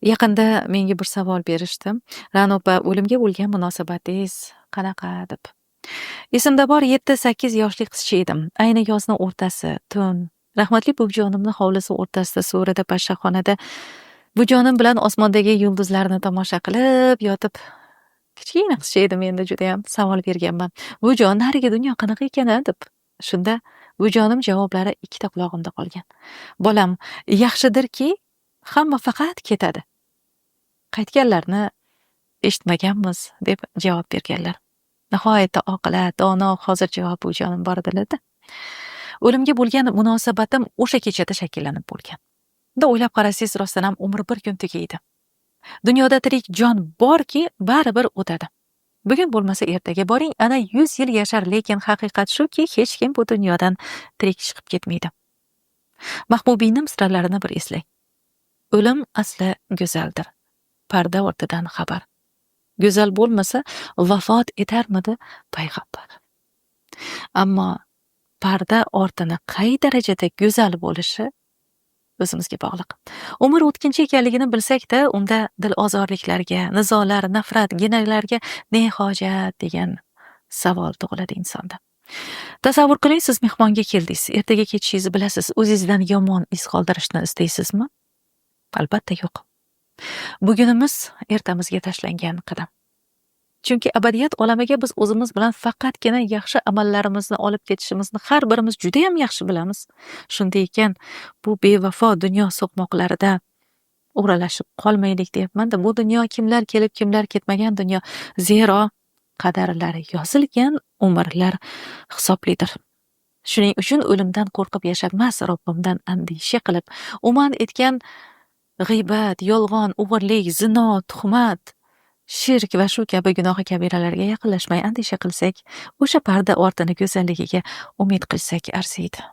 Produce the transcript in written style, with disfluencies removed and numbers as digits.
Yaqinda menga bir savol berishdi. Ra'no opa, o'limga bo'lgan munosabatingiz qanaqa deb. Esimda bor 7-8 yoshli qizcha edim. Ayni yozni o'rtasi, tun. Rahmatli buvijonimni hovlisi o'rtasida so'rida pashshaxonada buvijonim bilan osmondagi yulduzlarni tomosha qilib yotib, kichkina qizcha edim endi judayam savol berganman. Buvijon, narigi dunyo qanaqa ekan deb. Shunda buvijonim javoblari ikkita qulog'imda qolgan. Bolam, yaxshidirki, hamma faqat ketadi. Qaytganlarni eshitmaganmiz deb javob berganlar. Nihoyatda oqila, dono, hozir javob buvijonim bor dilida. O'limga bo'lgan munosabatim o'sha kechada shakllanib bo'lgan. Unda o'ylab qarasangiz, rostdan ham umr bir kun tugaydi. Dunyoda tirik jon borki, baribir o'tadi. Bugun bo'lmasa ertaga boring, ana 100 yil yashar, lekin haqiqat shuki, hech kim bu dunyodan tirik chiqib ketmaydi. Mahbubiyning misralarini bir eslang. O'lim asli go'zaldir. Parda ortidan xabar. Go'zal bo'lmasa, vafot etarmidi payg'ambar. Ammo parda ortini qay darajada go'zal bo'lishi o'zimizga bog'liq. Umr o'tkinchi ekanligini bilsak-da, unda dilozorliklarga, nizolar, nafrat, ginalarga ne hojat degan savol tug'iladi insonda. Tasavvur qiling, siz mehmonga keldingiz, ertaga ketishingizni bilasiz. O'zingizdan yomon iz qoldirishni istaysizmi? Albatta yo'q. Bugunimiz ertamizga tashlangan qadam. Chunki abadiyat olamiga biz o'zimiz bilan faqatgina yaxshi amallarimizni olib ketishimizni har birimiz juda ham yaxshi bilamiz. Shunday ekan, bu bevafo dunyo so'qmoqlarida o'ralashib qolmaylik deyapman-da. Bu dunyo kimlar kelib, kimlar ketmagan dunyo. Zero qadarlari yozilgan, umrlar hisoblidir. Shuning uchun o'limdan qo'rqib yashamas, Robbimdan andisha qilib, uman etgan g'iybat, yolg'on, o'g'irlik, zino, tuhmat, shirk va shu kabi gunohi kabiralarga yaqinlashmay andisha qilsak, o'sha parda ortini go'zalligiga umid qilsak arziydi.